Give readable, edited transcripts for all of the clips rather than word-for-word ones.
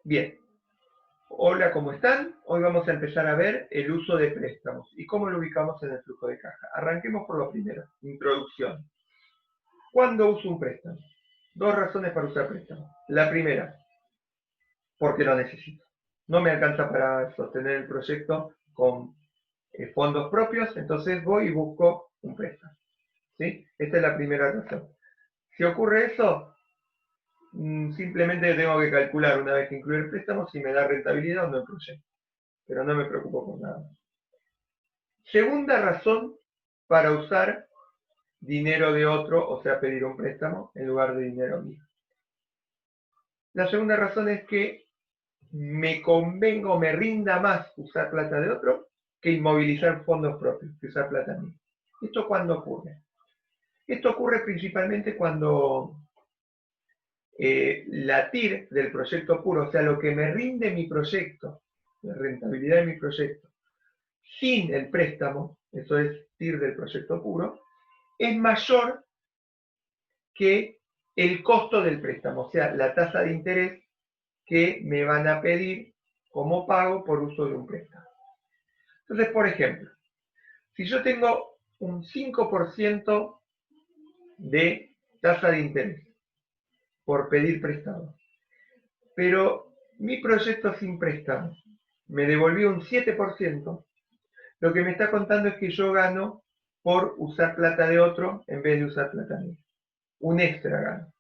Bien, hola, ¿cómo están? Hoy vamos a empezar a ver el uso de préstamos y cómo lo ubicamos en el flujo de caja. Arranquemos por lo primero, introducción. ¿Cuándo uso un préstamo? Dos razones para usar préstamo. La primera, porque lo necesito. No me alcanza para sostener el proyecto con fondos propios, entonces voy y busco un préstamo. ¿Sí? Esta es la primera razón. Si ocurre eso, simplemente tengo que calcular una vez que incluye el préstamo si me da rentabilidad o no el proyecto. Pero no me preocupo por nada. Segunda razón para usar dinero de otro, o sea, pedir un préstamo en lugar de dinero mío. La segunda razón es que me convenga o me rinda más usar plata de otro que inmovilizar fondos propios, que usar plata mía. ¿Esto cuándo ocurre? Esto ocurre principalmente cuando la TIR del proyecto puro, o sea, lo que me rinde mi proyecto, la rentabilidad de mi proyecto, sin el préstamo, eso es TIR del proyecto puro, es mayor que el costo del préstamo, o sea, la tasa de interés que me van a pedir como pago por uso de un préstamo. Entonces, por ejemplo, si yo tengo un 5% de tasa de interés por pedir prestado, pero mi proyecto sin préstamo me devolvió un 7%, lo que me está contando es que yo gano por usar plata de otro en vez de usar plata mía. Un extra gano.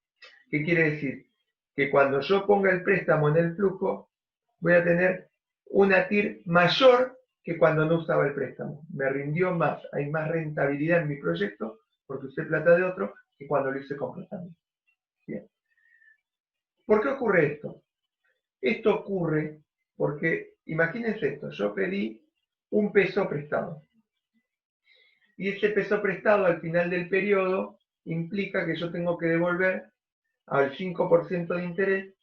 ¿Qué quiere decir? Que cuando yo ponga el préstamo en el flujo, voy a tener una TIR mayor que cuando no usaba el préstamo. Me rindió más, hay más rentabilidad en mi proyecto porque usé plata de otro que cuando lo hice con plata mía. Bien. ¿Por qué ocurre esto? Esto ocurre porque, imagínense esto, yo pedí un peso prestado. Y ese peso prestado al final del periodo implica que yo tengo que devolver al 5% de interés,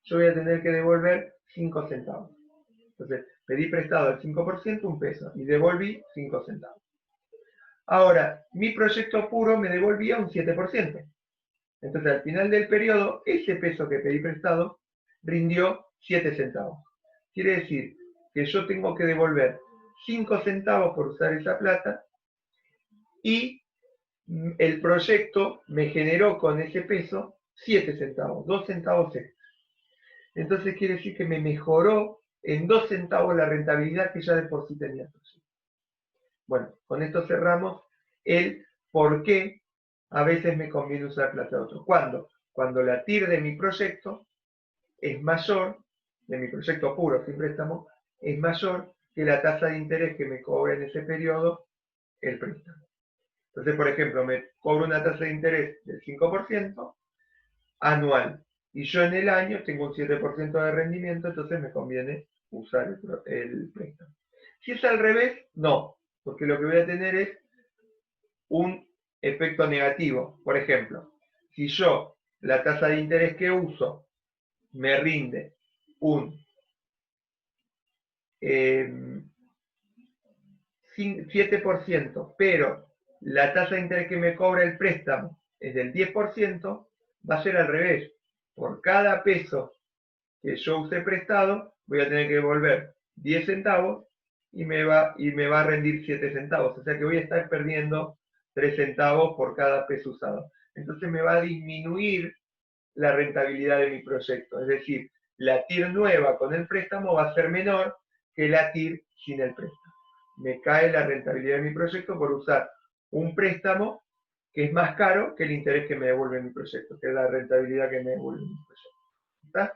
yo voy a tener que devolver 5 centavos. Entonces, pedí prestado al 5%, un peso, y devolví 5 centavos. Ahora, mi proyecto puro me devolvía un 7%. Entonces, al final del periodo, ese peso que pedí prestado rindió 7 centavos. Quiere decir que yo tengo que devolver 5 centavos por usar esa plata y el proyecto me generó con ese peso 7 centavos, 2 centavos extra. Entonces quiere decir que me mejoró en 2 centavos la rentabilidad que ya de por sí tenía el proyecto. Bueno, con esto cerramos el por qué a veces me conviene usar plata de otro. ¿Cuándo? Cuando la TIR de mi proyecto es mayor, de mi proyecto puro sin préstamo, es mayor que la tasa de interés que me cobra en ese periodo el préstamo. Entonces, por ejemplo, me cobro una tasa de interés del 5% anual y yo en el año tengo un 7% de rendimiento, entonces me conviene usar el préstamo. Si es al revés, no, porque lo que voy a tener es un efecto negativo. Por ejemplo, si yo la tasa de interés que uso me rinde un 7%, pero la tasa de interés que me cobra el préstamo es del 10%, va a ser al revés. Por cada peso que yo use prestado, voy a tener que devolver 10 centavos y me va a rendir 7 centavos. O sea que voy a estar perdiendo 3 centavos por cada peso usado. Entonces me va a disminuir la rentabilidad de mi proyecto. Es decir, la TIR nueva con el préstamo va a ser menor que la TIR sin el préstamo. Me cae la rentabilidad de mi proyecto por usar un préstamo que es más caro que el interés que me devuelve mi proyecto, que es la rentabilidad que me devuelve mi proyecto. ¿Está?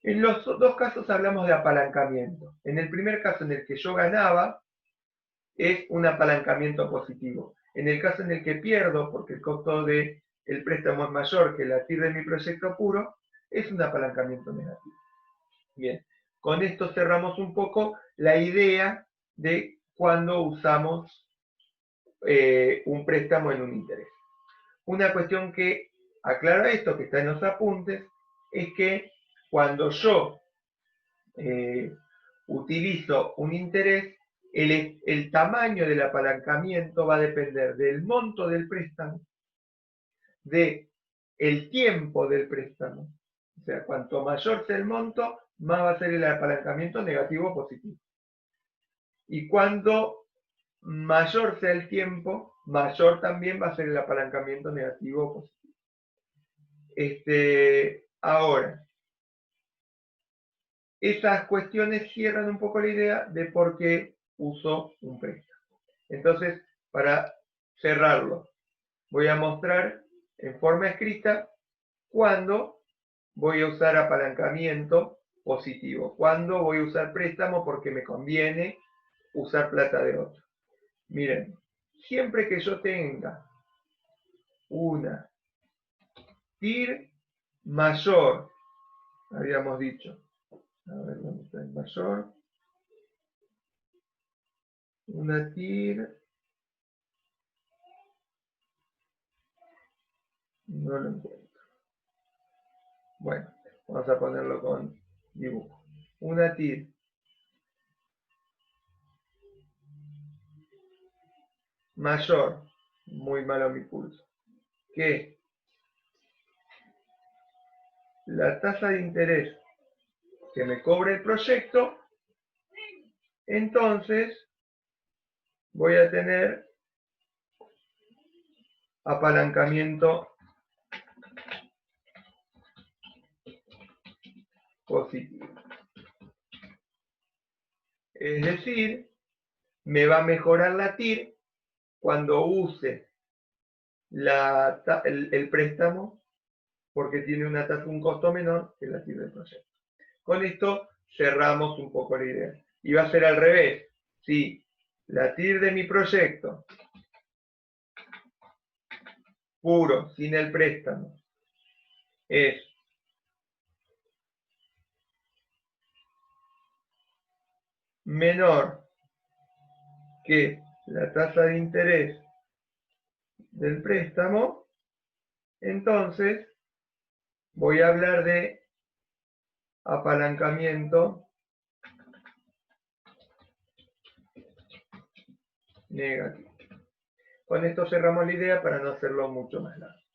En los dos casos hablamos de apalancamiento. En el primer caso en el que yo ganaba, es un apalancamiento positivo. En el caso en el que pierdo, porque el costo del préstamo es mayor que la TIR de mi proyecto puro, es un apalancamiento negativo. Bien, con esto cerramos un poco la idea de cuando usamos un préstamo en un interés. Una cuestión que aclara esto, que está en los apuntes, es que cuando yo utilizo un interés, el tamaño del apalancamiento va a depender del monto del préstamo, del tiempo del préstamo, O sea, cuanto mayor sea el monto, más va a ser el apalancamiento negativo o positivo. Y cuando mayor sea el tiempo, mayor también va a ser el apalancamiento negativo o positivo. Ahora, esas cuestiones cierran un poco la idea de por qué uso un préstamo. Entonces, para cerrarlo, voy a mostrar en forma escrita cuándo voy a usar apalancamiento positivo, cuándo voy a usar préstamo porque me conviene usar plata de otro. Miren, siempre que yo tenga una TIR mayor, habíamos dicho, a ver dónde está el mayor, una TIR, no lo encuentro. Bueno, vamos a ponerlo con dibujo. Una TIR mayor, muy malo mi pulso, que la tasa de interés que me cobre el proyecto, entonces voy a tener apalancamiento positivo. Es decir, me va a mejorar la TIR cuando use el préstamo porque tiene un costo menor que la TIR del proyecto. Con esto cerramos un poco la idea. Y va a ser al revés. Si la TIR de mi proyecto, puro, sin el préstamo, es menor que la tasa de interés del préstamo, entonces voy a hablar de apalancamiento negativo. Con esto cerramos la idea para no hacerlo mucho más largo.